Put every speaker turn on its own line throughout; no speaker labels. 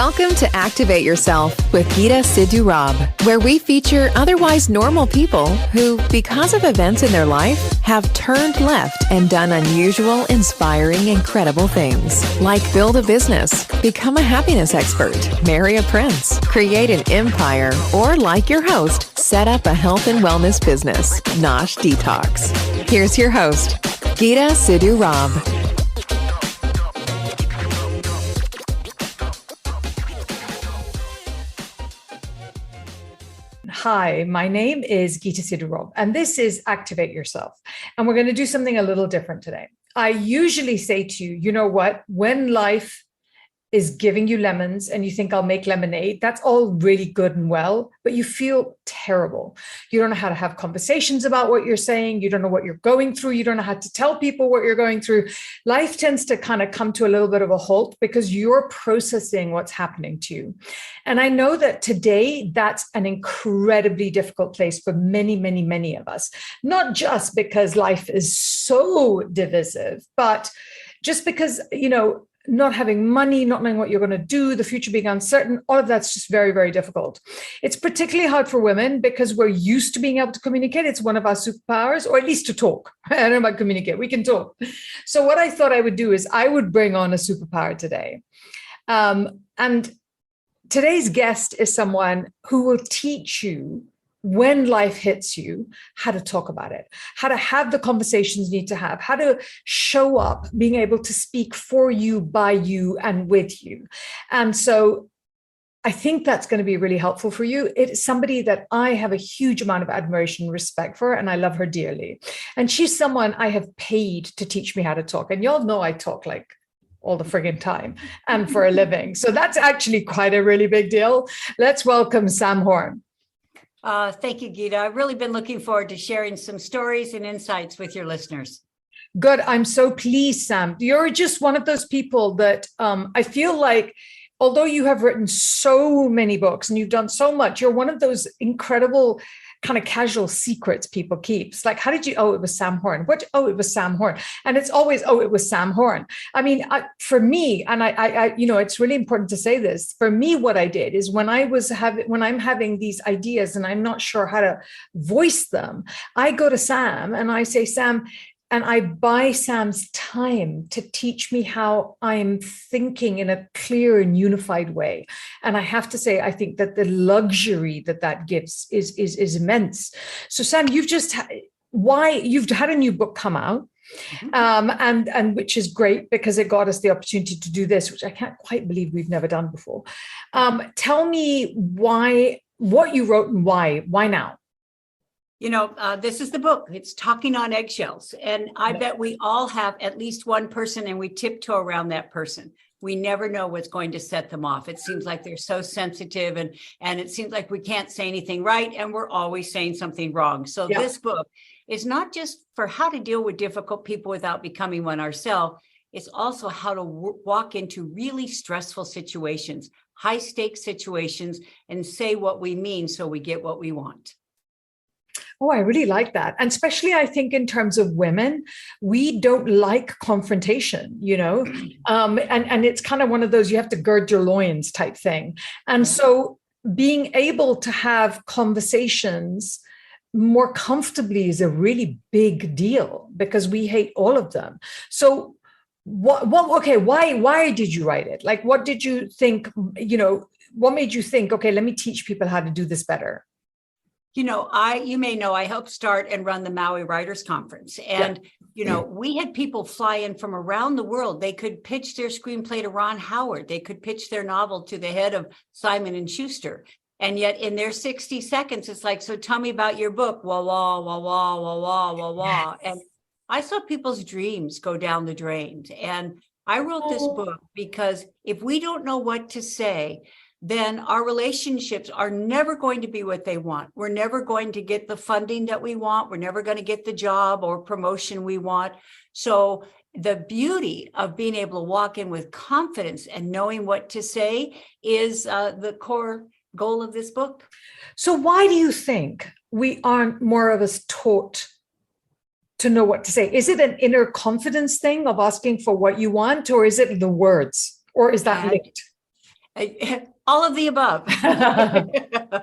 Welcome to Activate Yourself with Geeta, Sidhu, Robb, where we feature otherwise normal people who, because of events in their life, have turned left and done unusual, inspiring, incredible things. Like build a business, become a happiness expert, marry a prince, create an empire, or like your host, set up a health and wellness business, Nosh Detox. Here's your host, Geeta, Sidhu, Robb.
Hi, my name is Geeta, Sidhu, Robb, and this is Activate Yourself. And we're going to do something a little different today. I usually say to you, you know what, when life is giving you lemons and you think I'll make lemonade, that's all really good and well, but you feel terrible. You don't know how to have conversations about what you're saying. You don't know what you're going through. You don't know how to tell people what you're going through. Life tends to kind of come to a little bit of a halt because you're processing what's happening to you. And I know that today that's an incredibly difficult place for many, many, many of us, not just because life is so divisive, but just because, not having money, not knowing what you're going to do, the future being uncertain, all of that's just very, very difficult. It's particularly hard for women because we're used to being able to communicate. It's one of our superpowers, or at least to talk. I don't know about communicate. We can talk. So what I thought I would do is I would bring on a superpower today. And today's guest is someone who will teach you when life hits you, how to talk about it, how to have the conversations you need to have, how to show up, being able to speak for you, by you, and with you. And so I think that's going to be really helpful for you. It's somebody that I have a huge amount of admiration and respect for, and I love her dearly. And she's someone I have paid to teach me how to talk. And y'all know I talk like all the friggin' time and for a living. So that's actually quite a really big deal. Let's welcome Sam Horn.
Thank you, Geeta. I've really been looking forward to sharing some stories and insights with your listeners.
Good. I'm so pleased, Sam. You're just one of those people that I feel like, although you have written so many books and you've done so much, you're one of those incredible kind of casual secrets people keep. It's like, how did you, it was Sam Horn. What? Oh, it was Sam Horn. And it's always, it was Sam Horn. I mean, for me, and I it's really important to say this, for me, what I did is when I'm having these ideas and I'm not sure how to voice them, I go to Sam and I say, Sam, and I buy Sam's time to teach me how I'm thinking in a clear and unified way. And I have to say, I think that the luxury that gives is immense. So Sam, you've had a new book come out, and which is great because it got us the opportunity to do this, which I can't quite believe we've never done before. Tell me what you wrote and why now?
This is the book. It's Talking on Eggshells. And I bet we all have at least one person and we tiptoe around that person. We never know what's going to set them off. It seems like they're so sensitive and it seems like we can't say anything right. And we're always saying something wrong. So This book is not just for how to deal with difficult people without becoming one ourselves. It's also how to walk into really stressful situations, high stakes situations, and say what we mean so we get what we want.
Oh, I really like that. And especially, I think in terms of women, we don't like confrontation, and it's kind of one of those, you have to gird your loins type thing. And so being able to have conversations more comfortably is a really big deal because we hate all of them. So why did you write it? Like, what did you think, what made you think, okay, let me teach people how to do this better?
You may know, I helped start and run the Maui Writers Conference. And, we had people fly in from around the world. They could pitch their screenplay to Ron Howard. They could pitch their novel to the head of Simon & Schuster. And yet in their 60 seconds, it's like, so tell me about your book. Wah, wah, wah, wah, wah, wah, wah, wah. And I saw people's dreams go down the drain. And I wrote this book because if we don't know what to say, then our relationships are never going to be what they want. We're never going to get the funding that we want. We're never going to get the job or promotion we want. So the beauty of being able to walk in with confidence and knowing what to say is the core goal of this book.
So why do you think we aren't more of us taught to know what to say? Is it an inner confidence thing of asking for what you want, or is it the words, or is that linked?
All of the above.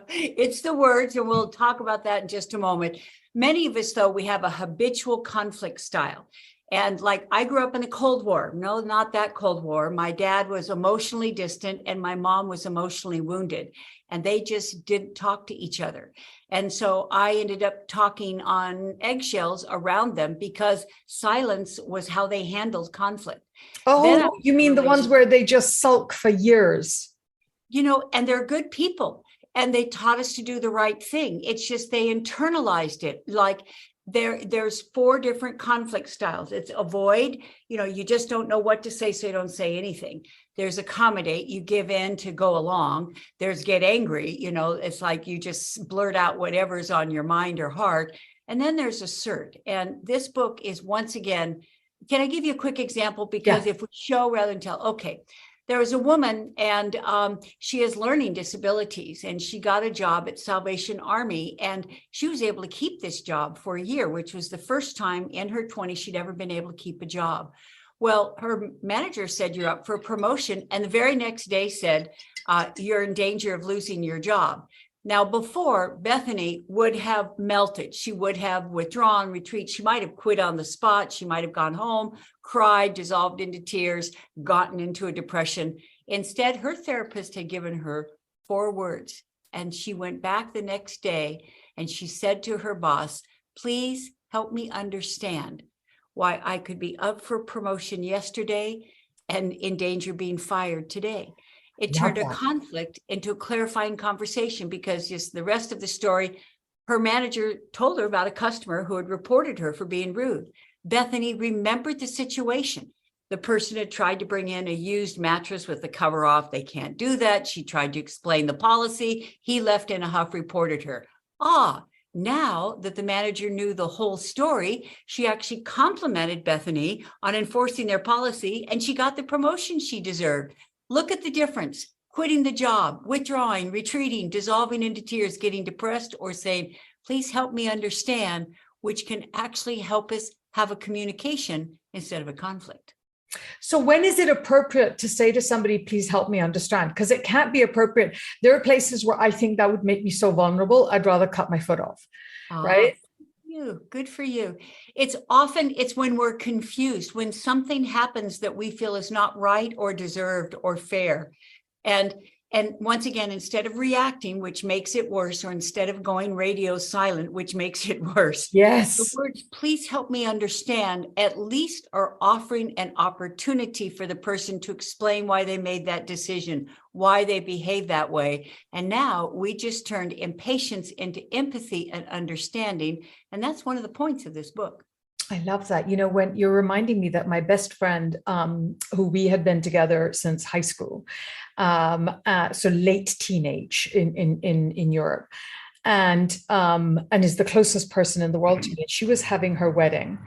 It's the words, and we'll talk about that in just a moment. Many of us, though, we have a habitual conflict style. And like I grew up in the Cold War. No, not that Cold War. My dad was emotionally distant and my mom was emotionally wounded. And they just didn't talk to each other. And so I ended up talking on eggshells around them because silence was how they handled conflict.
Oh, you mean the ones where they just sulk for years?
And they're good people and they taught us to do the right thing. It's just they internalized it. Like there's 4 different conflict styles. It's avoid, you just don't know what to say, so you don't say anything. There's accommodate, you give in to go along. There's get angry, it's like you just blurt out whatever's on your mind or heart. And then there's assert. And this book is, once again, can I give you a quick example? Because if we show rather than tell, okay. There was a woman and she has learning disabilities and she got a job at Salvation Army and she was able to keep this job for a year, which was the first time in her 20s she'd ever been able to keep a job. Well, her manager said, you're up for a promotion. And the very next day said, you're in danger of losing your job. Now, before, Bethany would have melted. She would have withdrawn, retreat. She might have quit on the spot. She might have gone home, cried, dissolved into tears, gotten into a depression. Instead, her therapist had given her 4 words. And she went back the next day and she said to her boss, please help me understand why I could be up for promotion yesterday and in danger of being fired today. It turned a conflict into a clarifying conversation because just the rest of the story, her manager told her about a customer who had reported her for being rude. Bethany remembered the situation. The person had tried to bring in a used mattress with the cover off. They can't do that. She tried to explain the policy. He left in a huff, reported her. Now that the manager knew the whole story, she actually complimented Bethany on enforcing their policy and she got the promotion she deserved. Look at the difference, quitting the job, withdrawing, retreating, dissolving into tears, getting depressed, or saying, please help me understand, which can actually help us have a communication instead of a conflict.
So when is it appropriate to say to somebody, please help me understand? Because it can't be appropriate. There are places where I think that would make me so vulnerable, I'd rather cut my foot off, right?
Good for you. It's when we're confused, when something happens that we feel is not right or deserved or fair. And once again, instead of reacting, which makes it worse, or instead of going radio silent, which makes it worse.
Yes.
The words, please help me understand, at least are offering an opportunity for the person to explain why they made that decision, why they behave that way. And now we just turned impatience into empathy and understanding. And that's one of the points of this book.
I love that. When you're reminding me that my best friend, who we had been together since high school, so late teenage in Europe, and is the closest person in the world to me. She was having her wedding,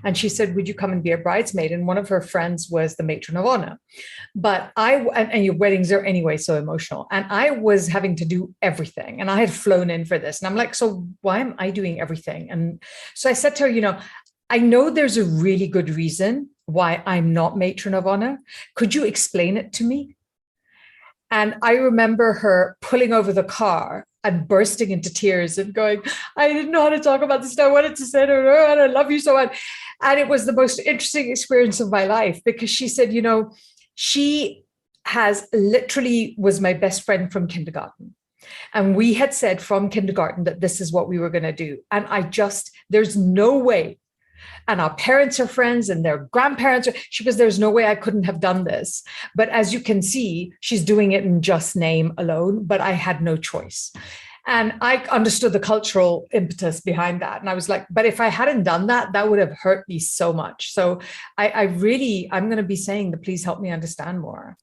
and she said, "Would you come and be a bridesmaid?" And one of her friends was the matron of honor. But and your weddings are anyway so emotional, and I was having to do everything, and I had flown in for this, and I'm like, so why am I doing everything? And so I said to her, I know there's a really good reason why I'm not matron of honor. Could you explain it to me? And I remember her pulling over the car and bursting into tears and going, I didn't know how to talk about this. I wanted to say to her, and I love you so much. And it was the most interesting experience of my life because she said, she has literally was my best friend from kindergarten. And we had said from kindergarten that this is what we were going to do. And there's no way. And our parents are friends and their grandparents she goes, there's no way I couldn't have done this. But as you can see, she's doing it in just name alone, but I had no choice. And I understood the cultural impetus behind that. And I was like, but if I hadn't done that, that would have hurt me so much. So I'm going to be saying the please help me understand more.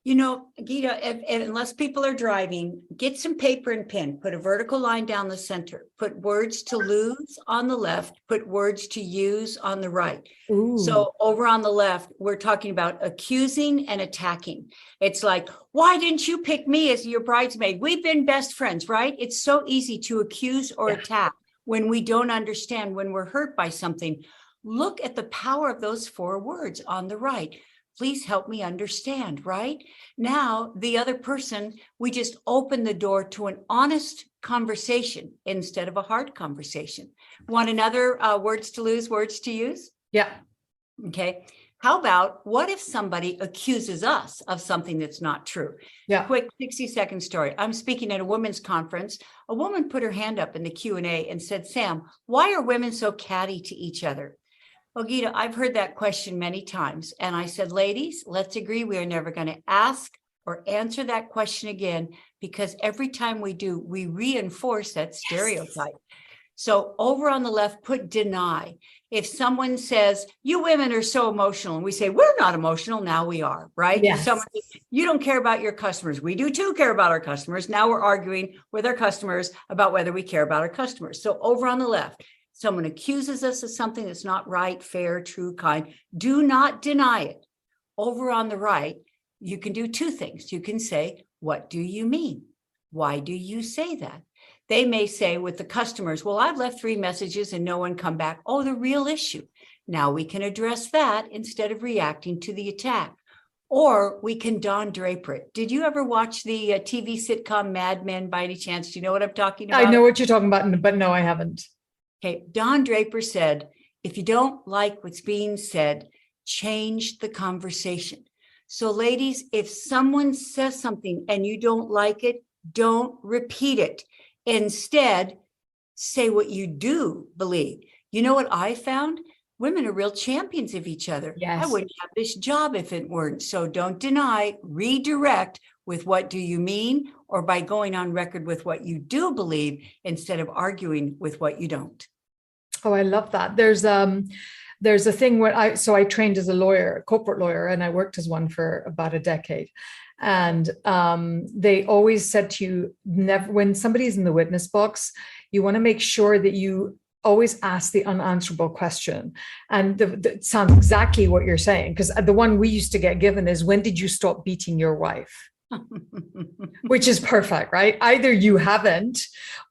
Geeta, unless people are driving, get some paper and pen, put a vertical line down the center, put words to lose on the left, put words to use on the right. Ooh. So over on the left, we're talking about accusing and attacking. It's like, why didn't you pick me as your bridesmaid? We've been best friends, right? It's so easy to accuse or attack when we don't understand, when we're hurt by something. Look at the power of those 4 words on the right. Please help me understand, right? Now, the other person, we just open the door to an honest conversation instead of a hard conversation. Want another words to lose, words to use?
Yeah.
Okay. How about, what if somebody accuses us of something that's not true?
Yeah.
Quick 60-second story. I'm speaking at a women's conference. A woman put her hand up in the Q&A and said, Sam, why are women so catty to each other? Well, Geeta, I've heard that question many times. And I said, ladies, let's agree we are never going to ask or answer that question again, because every time we do, we reinforce that stereotype. So over on the left, put deny. If someone says, you women are so emotional, and we say, we're not emotional, now we are, right?
Yes.
If someone says, you don't care about your customers, we do too care about our customers. Now we're arguing with our customers about whether we care about our customers. So over on the left, someone accuses us of something that's not right, fair, true, kind. Do not deny it. Over on the right, you can do two things. You can say, what do you mean? Why do you say that? They may say with the customers, well, I've left 3 messages and no one come back. Oh, the real issue. Now we can address that instead of reacting to the attack. Or we can Don Draper it. Did you ever watch the TV sitcom Mad Men by any chance? Do you know what I'm talking about?
I know what you're talking about, but no, I haven't.
Okay. Don Draper said, if you don't like what's being said, change the conversation. So ladies, if someone says something and you don't like it, don't repeat it. Instead, say what you do believe. You know what I found? Women are real champions of each other.
Yes.
I wouldn't have this job if it weren't. So don't deny, redirect with what do you mean, or by going on record with what you do believe instead of arguing with what you don't.
Oh, I love that. There's a thing where I trained as a lawyer, a corporate lawyer, and I worked as one for about a decade. And they always said to you, never, when somebody's in the witness box, you want to make sure that you always ask the unanswerable question. And it sounds exactly what you're saying, because the one we used to get given is, when did you stop beating your wife? Which is perfect, right? Either you haven't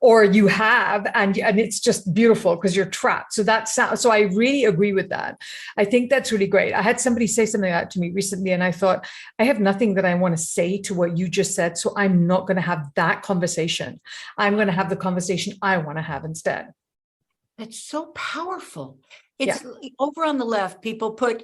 or you have, and it's just beautiful because you're trapped. So I really agree with that. I think that's really great. I had somebody say something like that to me recently, and I thought, I have nothing that I want to say to what you just said, so I'm not going to have that conversation. I'm going to have the conversation I want to have instead.
That's so powerful. It's over on the left, people put,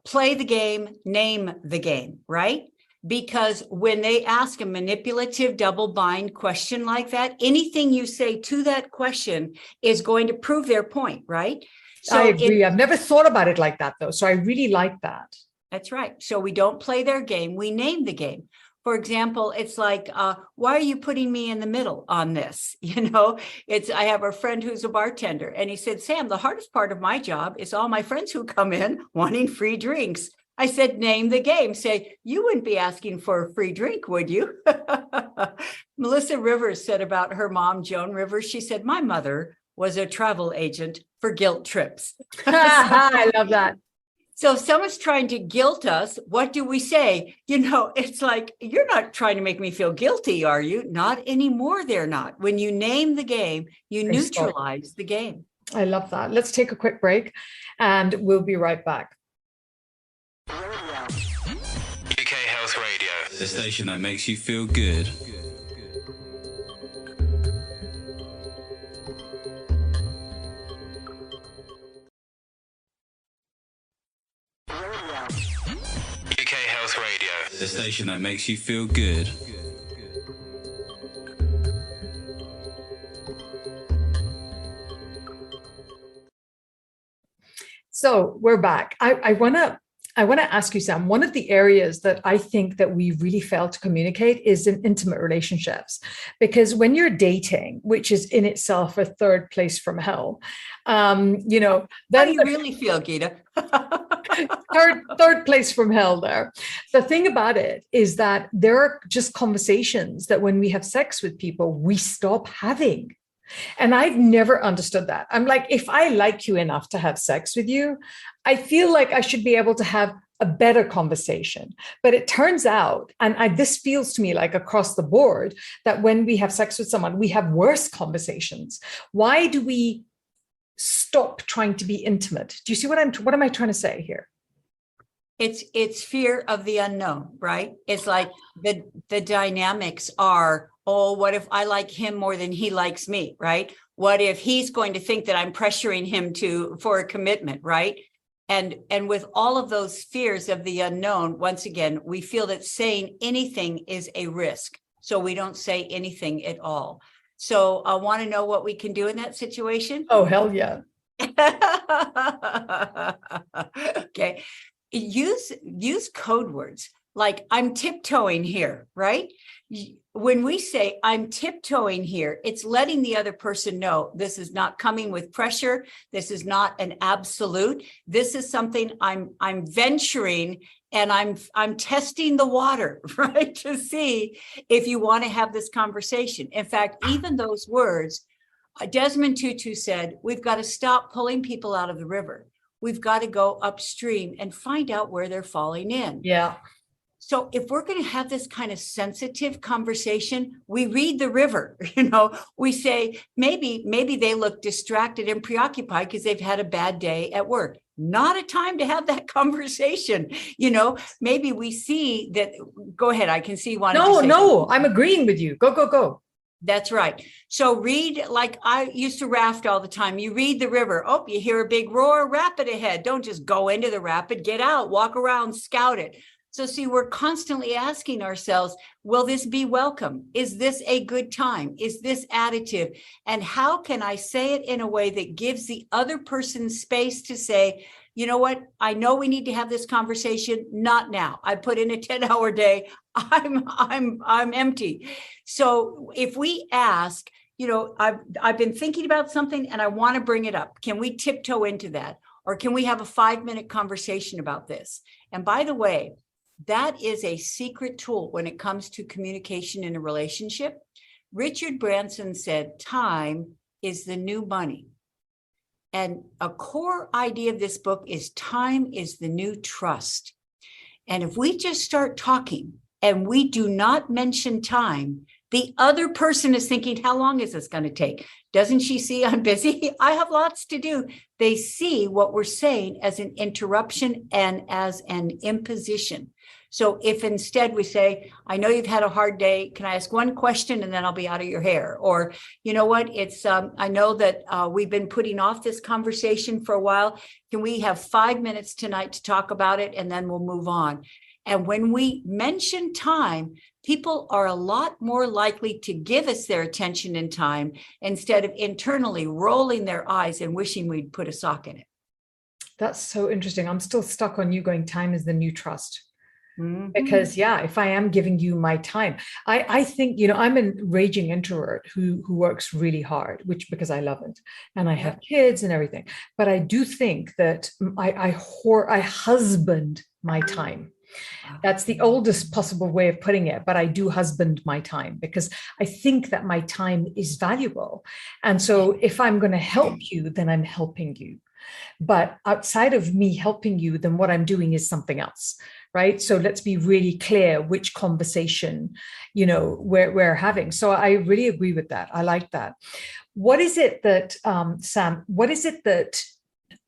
play the game, name the game, right? Because when they ask a manipulative double bind question like that, anything you say to that question is going to prove their point, right? So
I agree. I've never thought about it like that, though. So I really like that.
That's right. So we don't play their game. We name the game. For example, it's like, why are you putting me in the middle on this? I have a friend who's a bartender, and he said, Sam, the hardest part of my job is all my friends who come in wanting free drinks. I said, name the game. Say, you wouldn't be asking for a free drink, would you? Melissa Rivers said about her mom, Joan Rivers, she said, my mother was a travel agent for guilt trips.
I love that.
So if someone's trying to guilt us, what do we say? It's like, you're not trying to make me feel guilty, are you? Not anymore, they're not. When you name the game, you neutralize the game.
I love that. Let's take a quick break and we'll be right back.
UK Health Radio, the station that makes you feel good. UK Health Radio, the station that makes you feel good.
So we're back. I want to ask you, Sam, one of the areas that I think that we really fail to communicate is in intimate relationships. Because when you're dating, which is in itself a third place from hell, then
how do you really feel, Geeta?
third place from hell there. The thing about it is that there are just conversations that when we have sex with people, we stop having. And I've never understood that. I'm like, if I like you enough to have sex with you, I feel like I should be able to have a better conversation. But it turns out, and this feels to me like across the board, that when we have sex with someone, we have worse conversations. Why do we stop trying to be intimate? Do you see what am I trying to say here?
It's fear of the unknown, right? It's like the dynamics are, oh, what if I like him more than he likes me, right? What if he's going to think that I'm pressuring him for a commitment, right? And with all of those fears of the unknown, once again, we feel that saying anything is a risk. So we don't say anything at all. So I want to know what we can do in that situation.
Oh, hell yeah.
Okay. Use code words like I'm tiptoeing here, right? When we say I'm tiptoeing here, it's letting the other person know this is not coming with pressure. This is not an absolute. This is something I'm venturing, and I'm testing the water, right? To see if you want to have this conversation. In fact, even those words, Desmond Tutu said, we've got to stop pulling people out of the river. We've got to go upstream and find out where they're falling in.
Yeah.
So if we're going to have this kind of sensitive conversation, we read the river, we say, maybe they look distracted and preoccupied because they've had a bad day at work. Not a time to have that conversation. Maybe we see that. Go ahead. I can see you wanting to say
No,
something.
I'm agreeing with you. Go.
That's right. So read, like I used to raft all the time. You read the river. Oh, you hear a big roar, rapid ahead. Don't just go into the rapid, get out, walk around, scout it. So see, we're constantly asking ourselves, will this be welcome? Is this a good time? Is this additive? And how can I say it in a way that gives the other person space to say, you know what? I know we need to have this conversation. Not now. I put in a 10-hour day. I'm empty. So if we ask, I've been thinking about something and I want to bring it up. Can we tiptoe into that? Or can we have a 5-minute conversation about this? And by the way, that is a secret tool when it comes to communication in a relationship. Richard Branson said, time is the new money. And a core idea of this book is time is the new trust. And if we just start talking and we do not mention time, the other person is thinking, how long is this going to take? Doesn't she see I'm busy? I have lots to do. They see what we're saying as an interruption and as an imposition. So if instead we say, I know you've had a hard day. Can I ask one question and then I'll be out of your hair? Or, you know what, I know that we've been putting off this conversation for a while. Can we have 5 minutes tonight to talk about it? And then we'll move on. And when we mention time, people are a lot more likely to give us their attention and time instead of internally rolling their eyes and wishing we'd put a sock in it.
That's so interesting. I'm still stuck on you going, time is the new trust.
Mm-hmm.
Because if I am giving you my time, I think, I'm a raging introvert who works really hard, because I love it. And I have kids and everything. But I do think that I husband my time. That's the oldest possible way of putting it, but I do husband my time because I think that my time is valuable. And so if I'm going to help you, then I'm helping you. But outside of me helping you, then what I'm doing is something else, right? So let's be really clear which conversation, we're having. So I really agree with that. I like that. What is it that, Sam, what is it that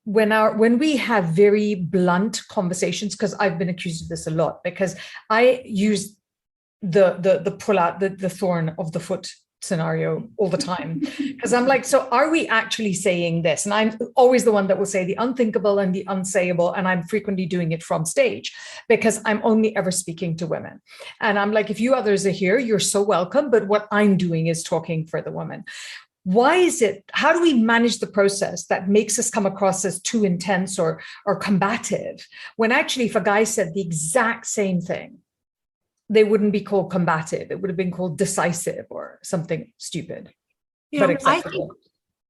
when we have very blunt conversations, because I've been accused of this a lot, because I use the pull out the thorn of the foot scenario all the time, because I'm like, so are we actually saying this? And I'm always the one that will say the unthinkable and the unsayable, and I'm frequently doing it from stage because I'm only ever speaking to women. And I'm like, if you others are here, you're so welcome, but what I'm doing is talking for the women. Why is it, how do we manage the process that makes us come across as too intense or combative, when actually if a guy said the exact same thing, they wouldn't be called combative. It would have been called decisive or something stupid, but acceptable.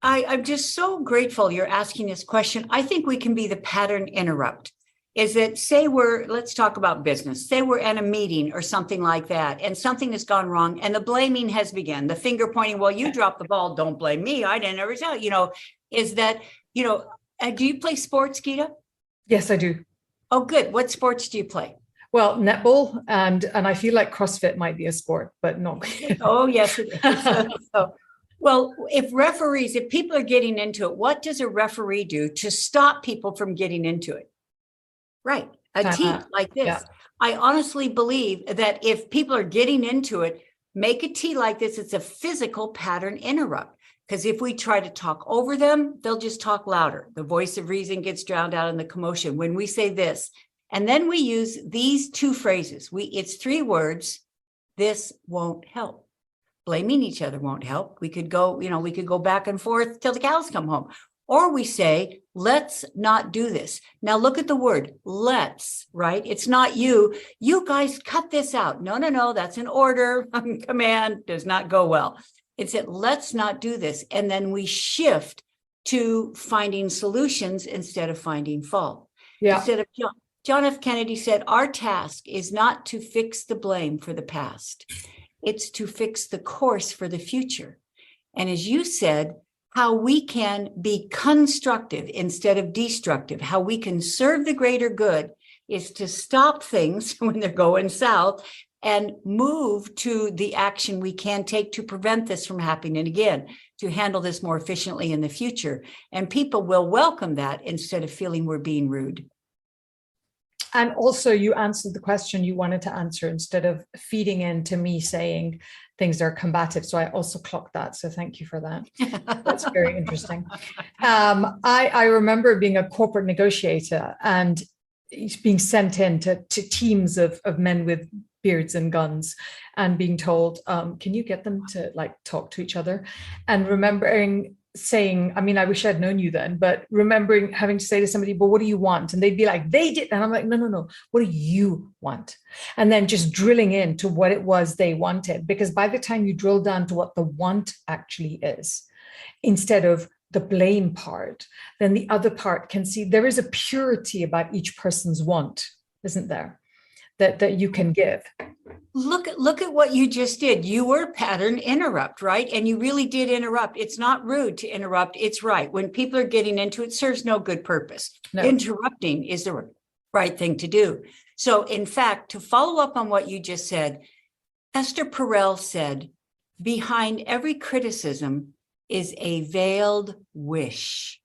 I'm just so grateful you're asking this question. I think we can be the pattern interrupt. Is that, say let's talk about business. Say we're at a meeting or something like that, and something has gone wrong and the blaming has begun, the finger pointing, well, you dropped the ball, don't blame me. I didn't ever tell you, is that, do you play sports, Geeta?
Yes, I do.
Oh, good. What sports do you play?
Well, netball, and I feel like CrossFit might be a sport, but not.
Oh, yes, it is. Well, if people are getting into it, what does a referee do to stop people from getting into it? Right. a tea like this.
Yeah.
I honestly believe that if people are getting into it, make a tea like this. It's a physical pattern interrupt. Because if we try to talk over them, they'll just talk louder. The voice of reason gets drowned out in the commotion. When we say this, and then we use these two phrases, it's 3 words. This won't help. Blaming each other won't help. We could go back and forth till the cows come home. Or we say, let's not do this. Now look at the word, let's, right? It's not you. You guys cut this out. No, that's an order, command, does not go well. It's that let's not do this. And then we shift to finding solutions instead of finding fault.
Yeah.
Instead of John F. Kennedy said, our task is not to fix the blame for the past. It's to fix the course for the future. And as you said, how we can be constructive instead of destructive, how we can serve the greater good is to stop things when they're going south and move to the action we can take to prevent this from happening again, to handle this more efficiently in the future. And people will welcome that instead of feeling we're being rude.
And also you answered the question you wanted to answer instead of feeding into me saying things are combative. So I also clocked that. So thank you for that. That's very interesting. I remember being a corporate negotiator and being sent in to teams of men with beards and guns and being told, can you get them to talk to each other? And remembering saying, I mean, I wish I'd known you then, but remembering having to say to somebody, but what do you want? And they'd be like, they did. And I'm like, no. What do you want? And then just drilling into what it was they wanted. Because by the time you drill down to what the want actually is, instead of the blame part, then the other part can see there is a purity about each person's want, isn't there? That you can give.
Look at what you just did. You were pattern interrupt, right? And you really did interrupt. It's not rude to interrupt. It's right. When people are getting into it, serves no good purpose. No. Interrupting is the right thing to do. So in fact, to follow up on what you just said, Esther Perel said, behind every criticism is a veiled wish.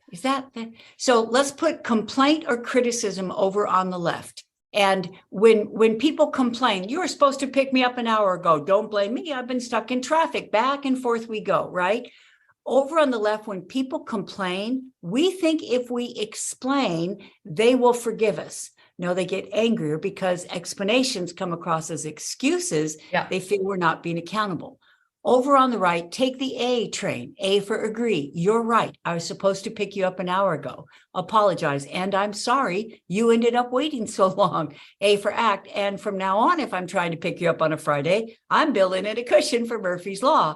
Is that so? Let's put complaint or criticism over on the left. And when people complain, you were supposed to pick me up an hour ago. Don't blame me. I've been stuck in traffic. Back and forth we go, right? Over on the left, when people complain, we think if we explain, they will forgive us. No, they get angrier because explanations come across as excuses. Yeah. They feel we're not being accountable. Over on the right, take the A train. A for agree. You're right. I was supposed to pick you up an hour ago. Apologize. And I'm sorry you ended up waiting so long. A for act. And from now on, if I'm trying to pick you up on a Friday, I'm building in a cushion for Murphy's Law.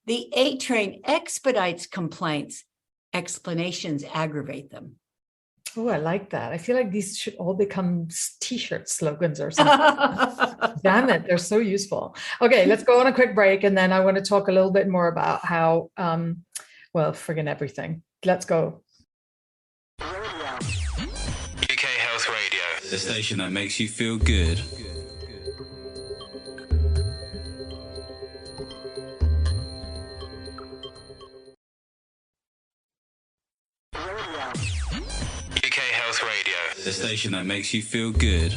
The A train expedites complaints. Explanations aggravate them.
Oh, I like that. I feel like these should all become T-shirt slogans or something. Damn it, they're so useful. Okay, let's go on a quick break, and then I want to talk a little bit more about how, friggin' everything. Let's go.
UK Health Radio, the station that makes you feel good. The station that makes you feel good.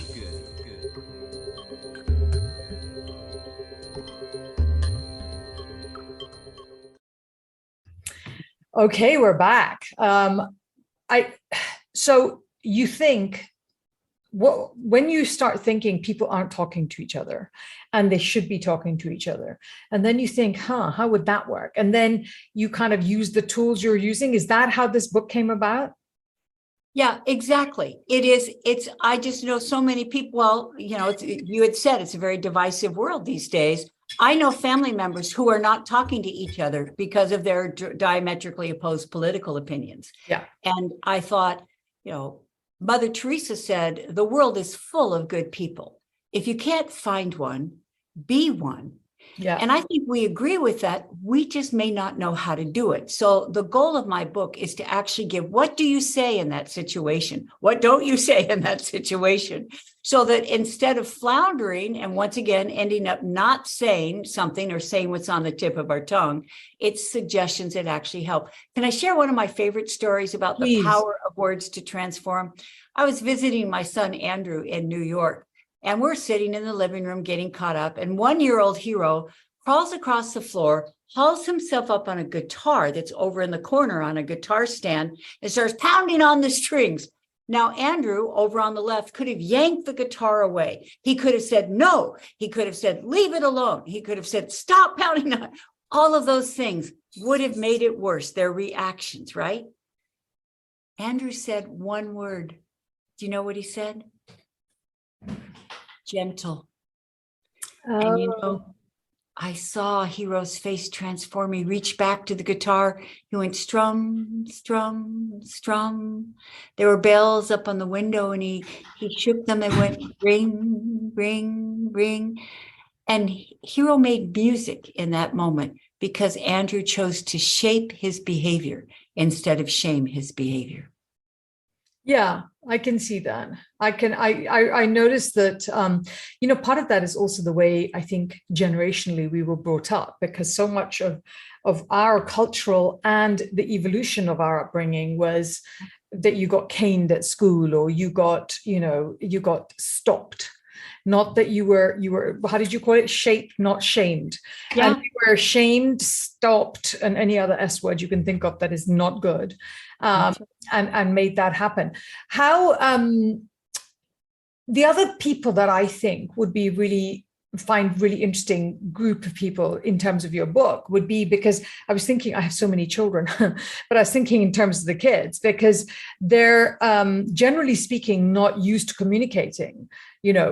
Okay, we're back. So you think, when you start thinking people aren't talking to each other and they should be talking to each other, and then you think, how would that work? And then you kind of use the tools you're using. Is that how this book came about?
Yeah, exactly. It is. I just know so many people. Well, you had said it's a very divisive world these days. I know family members who are not talking to each other because of their diametrically opposed political opinions.
Yeah.
And I thought, Mother Teresa said, the world is full of good people. If you can't find one, be one.
Yeah.
And I think we agree with that. We just may not know how to do it. So the goal of my book is to actually give, what do you say in that situation? What don't you say in that situation? So that instead of floundering and once again ending up not saying something or saying what's on the tip of our tongue, it's suggestions that actually help. Can I share one of my favorite stories about
Please.
the power of words to transform? I was visiting my son, Andrew, in New York. And we're sitting in the living room getting caught up. And 1-year-old Hero crawls across the floor, hauls himself up on a guitar that's over in the corner on a guitar stand, and starts pounding on the strings. Now, Andrew, over on the left, could have yanked the guitar away. He could have said no. He could have said, leave it alone. He could have said, stop pounding on. All of those things would have made it worse, their reactions, right? Andrew said one word. Do you know what he said? Gentle. And you know, I saw Hero's face transform. He reached back to the guitar. He went strum, strum, strum. There were bells up on the window, and he shook them and went ring, ring, ring. And Hero made music in that moment because Andrew chose to shape his behavior instead of shame his behavior.
Yeah, I can see that. I noticed that, part of that is also the way I think generationally we were brought up, because so much of our cultural and the evolution of our upbringing was that you got caned at school, or you got stopped. Not that you were, how did you call it? Shaped, not shamed.
Yeah.
And we were shamed, stopped, and any other S word you can think of that is not good. And made that happen. How the other people that I think would be find really interesting group of people in terms of your book would be, because I was thinking, I have so many children, but I was thinking in terms of the kids, because they're generally speaking not used to communicating,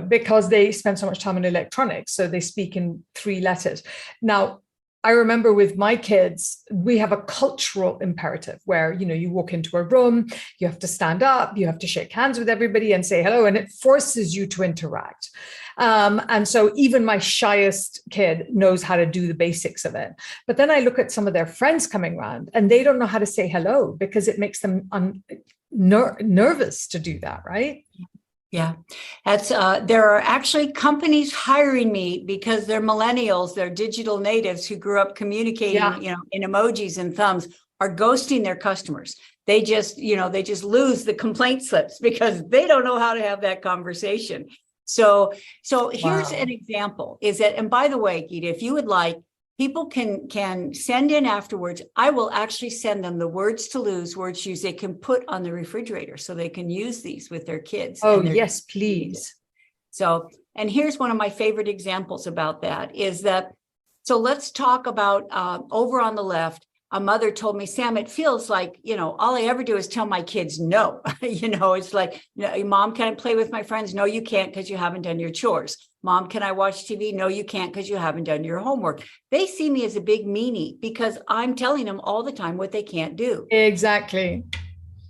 because they spend so much time in electronics, so they speak in 3 letters. Now, I remember with my kids, we have a cultural imperative where, you walk into a room, you have to stand up, you have to shake hands with everybody and say hello, and it forces you to interact. And so even my shyest kid knows how to do the basics of it. But then I look at some of their friends coming around and they don't know how to say hello because it makes them nervous to do that, right?
Yeah, that's there are actually companies hiring me because they're millennials, they're digital natives who grew up communicating, in emojis and thumbs, are ghosting their customers. They just lose the complaint slips because they don't know how to have that conversation. So here's an example is that, and by the way, Geeta, if you would like, people can send in afterwards. I will actually send them the words to lose, words to use they can put on the refrigerator so they can use these with their kids.
Oh, yes, please.
So, and here's one of my favorite examples about that is that, so let's talk about over on the left, a mother told me, Sam, it feels like, all I ever do is tell my kids no. It's like, Mom, can I play with my friends? No, you can't because you haven't done your chores. Mom, can I watch TV? No, you can't because you haven't done your homework. They see me as a big meanie because I'm telling them all the time what they can't do.
Exactly.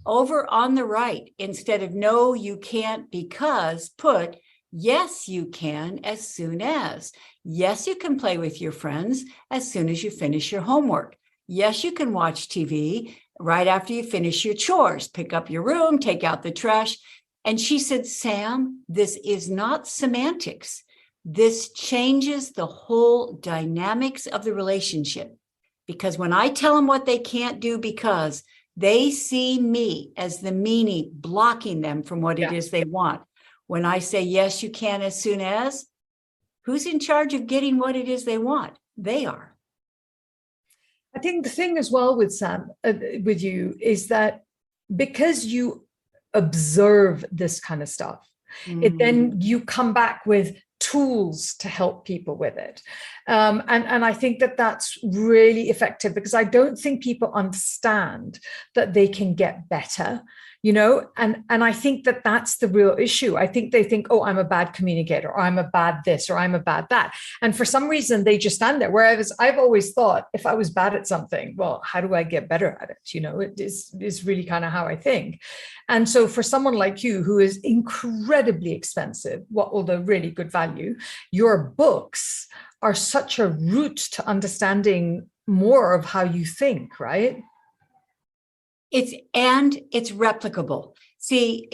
Over on the right, instead of no, you can't because, put yes, you can as soon as. Yes, you can play with your friends as soon as you finish your homework. Yes, you can watch TV right after you finish your chores, pick up your room, take out the trash. And she said, Sam, this is not semantics. This changes the whole dynamics of the relationship. Because when I tell them what they can't do because they see me as the meanie blocking them from what it is they want. When I say, yes, you can as soon as, who's in charge of getting what it is they want? They are.
I think the thing as well with Sam, with you, is that because you observe this kind of stuff, then you come back with tools to help people with it. And I think that that's really effective because I don't think people understand that they can get better, and I think that that's the real issue. I think they think, oh, I'm a bad communicator, or I'm a bad this, or I'm a bad that. And for some reason, they just stand there. Whereas I've always thought if I was bad at something, well, how do I get better at it? It is really kind of how I think. And so for someone like you, who is incredibly expensive, although really good value, your books are such a route to understanding more of how you think, right?
It's replicable. See,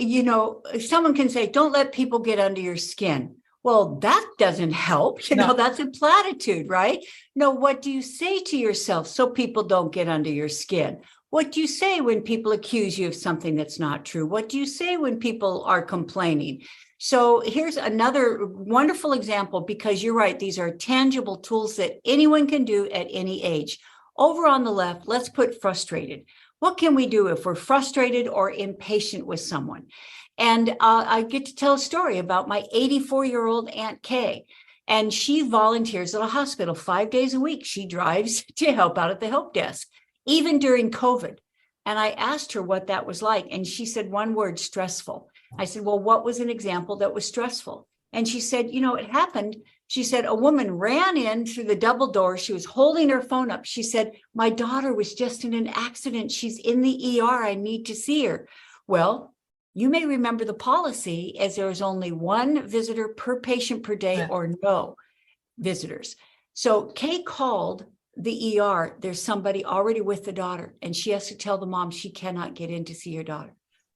someone can say, don't let people get under your skin. Well, that doesn't help. That's a platitude, right? No, what do you say to yourself so people don't get under your skin? What do you say when people accuse you of something that's not true? What do you say when people are complaining? So here's another wonderful example, because you're right. These are tangible tools that anyone can do at any age. Over on the left, let's put frustrated. What can we do if we're frustrated or impatient with someone? And I get to tell a story about my 84-year-old Aunt Kay. And she volunteers at a hospital 5 days a week. She drives to help out at the help desk, even during COVID. And I asked her what that was like. And she said one word: stressful. I said, well, what was an example that was stressful? And she said, it happened. She said, a woman ran in through the double door. She was holding her phone up. She said, my daughter was just in an accident. She's in the ER. I need to see her. Well, you may remember the policy as there was only one visitor per patient per day, or no visitors. So Kay called the ER. There's somebody already with the daughter, and she has to tell the mom she cannot get in to see her daughter.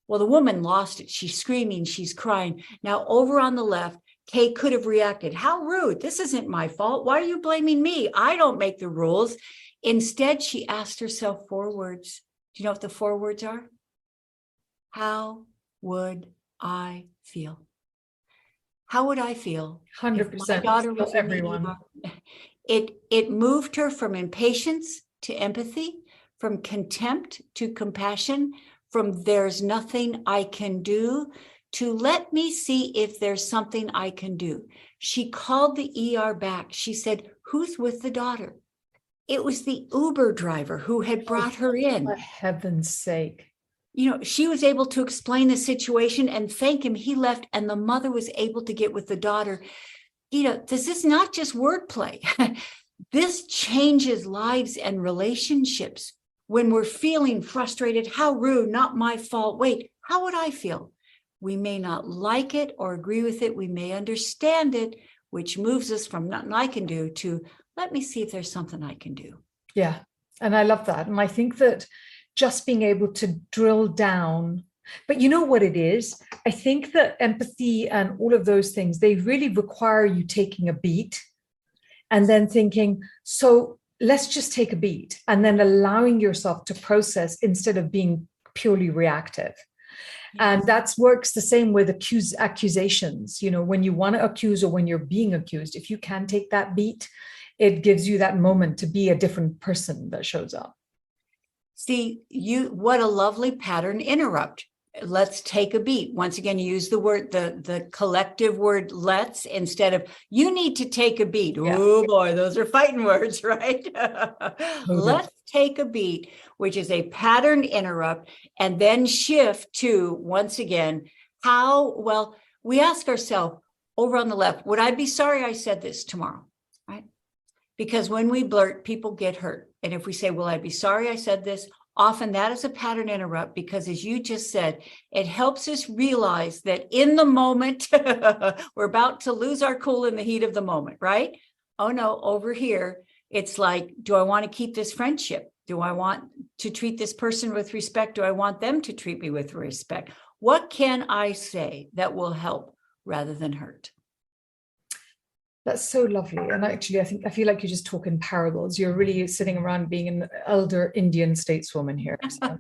Well, the woman lost it. She's screaming, she's crying. Now, over on the left, Kay could have reacted, how rude. This isn't my fault. Why are you blaming me? I don't make the rules. Instead, she asked herself 4 words. Do you know what the 4 words are? How would I feel? How would I feel?
100%.
If my daughter was
everyone.
It moved her from impatience to empathy, from contempt to compassion, from there's nothing I can do to let me see if there's something I can do. She called the ER back. She said, who's with the daughter? It was the Uber driver who had brought her in.
For heaven's sake.
She was able to explain the situation and thank him. He left, and the mother was able to get with the daughter. This is not just wordplay. This changes lives and relationships. When we're feeling frustrated, how rude, not my fault. Wait, how would I feel? We may not like it or agree with it. We may understand it, which moves us from nothing I can do to let me see if there's something I can do.
Yeah. And I love that. And I think that just being able to drill down, but you know what it is? I think that empathy and all of those things, they really require you taking a beat and then thinking, so let's just take a beat, and then allowing yourself to process instead of being purely reactive. And that works the same with accusations. When you want to accuse or when you're being accused, if you can take that beat, it gives you that moment to be a different person that shows up.
See, what a lovely pattern interrupt. Let's take a beat. Once again, you use the word, the collective word, let's, instead of you need to take a beat. Yeah. Oh boy, those are fighting words, right? Let's take a beat, which is a pattern interrupt, and then shift to, once again, we ask ourselves over on the left, would I be sorry I said this tomorrow? Right? Because when we blurt, people get hurt. And if we say, will I be sorry I said this? Often that is a pattern interrupt, because as you just said, it helps us realize that in the moment, we're about to lose our cool in the heat of the moment, right? Oh no, over here, it's like, do I want to keep this friendship? Do I want to treat this person with respect? Do I want them to treat me with respect? What can I say that will help rather than hurt?
That's so lovely. And actually, I feel like you just talk in parables. You're really sitting around being an elder Indian stateswoman here, so,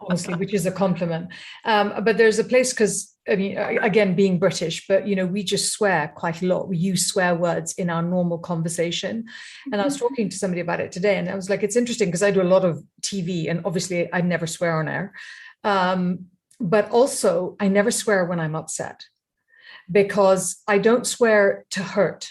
honestly, which is a compliment. But there's a place, because, again, being British, but, we just swear quite a lot. We use swear words in our normal conversation. And I was talking to somebody about it today, and I was like, it's interesting because I do a lot of TV, and obviously I never swear on air. But also I never swear when I'm upset, because I don't swear to hurt.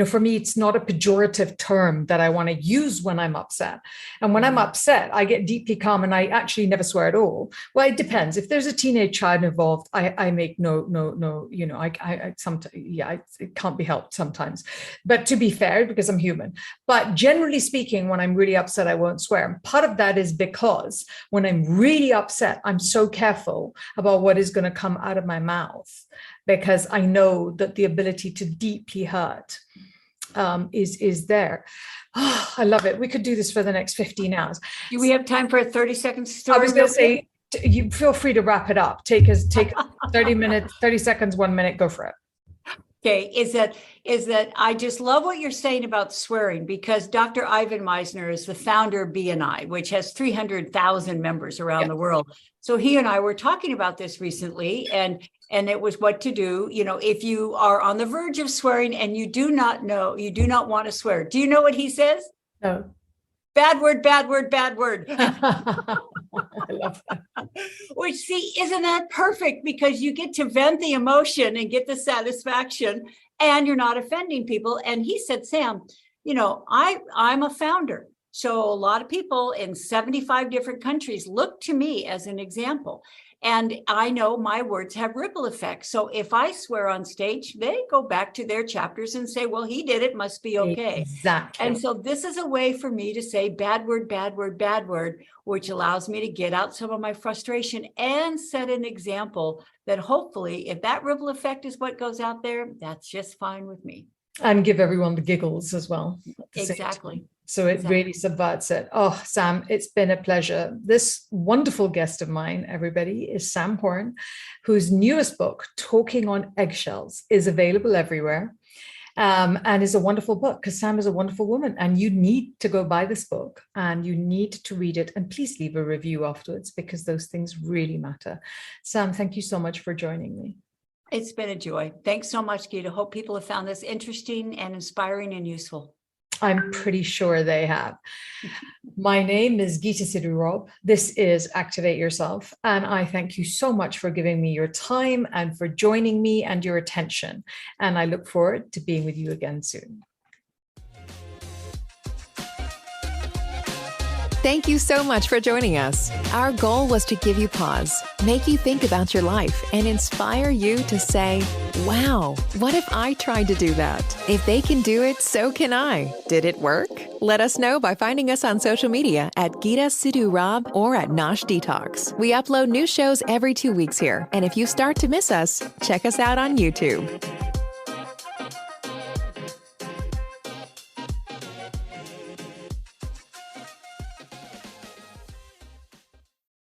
For me, it's not a pejorative term that I want to use when I'm upset. And when I'm upset, I get deeply calm, and I actually never swear at all. Well, it depends. If there's a teenage child involved, I make no, I sometimes, it can't be helped sometimes. But to be fair, because I'm human. But generally speaking, when I'm really upset, I won't swear. And part of that is because when I'm really upset, I'm so careful about what is going to come out of my mouth, because I know that the ability to deeply hurt is there. Oh, I love it. We could do this for the next 15 hours.
Do we have time for a 30-second story?
I was going to say, you feel free to wrap it up. Take 30 minutes, 30 seconds, 1 minute, go for it.
Okay, is that I just love what you're saying about swearing, because Dr. Ivan Meisner is the founder of BNI, which has 300,000 members around the world. So he and I were talking about this recently, and it was what to do, if you are on the verge of swearing and you do not want to swear. Do you know what he says?
No.
Bad word, bad word, bad word.
I love that.
Which, see, isn't that perfect? Because you get to vent the emotion and get the satisfaction, and you're not offending people. And he said, Sam, I'm a founder. So a lot of people in 75 different countries look to me as an example. And I know my words have ripple effects. So if I swear on stage, they go back to their chapters and say, well, he did it, must be okay.
Exactly.
And so this is a way for me to say bad word, bad word, bad word, which allows me to get out some of my frustration and set an example that hopefully, if that ripple effect is what goes out there, that's just fine with me.
And give everyone the giggles as well.
Exactly.
So it really subverts it. Oh, Sam, it's been a pleasure. This wonderful guest of mine, everybody, is Sam Horn, whose newest book, Talking on Eggshells, is available everywhere, and is a wonderful book, because Sam is a wonderful woman, and you need to go buy this book and you need to read it, and please leave a review afterwards, because those things really matter. Sam, thank you so much for joining me.
It's been a joy. Thanks so much, Geeta. Hope people have found this interesting and inspiring and useful.
I'm pretty sure they have. My name is Geeta Sidhu Robb. This is Activate Yourself. And I thank you so much for giving me your time and for joining me and your attention. And I look forward to being with you again soon.
Thank you so much for joining us. Our goal was to give you pause, make you think about your life, and inspire you to say, wow, what if I tried to do that? If they can do it, so can I. Did it work? Let us know by finding us on social media at Geeta Sidhu Robb or at Nosh Detox. We upload new shows every 2 weeks here, and if you start to miss us, check us out on YouTube.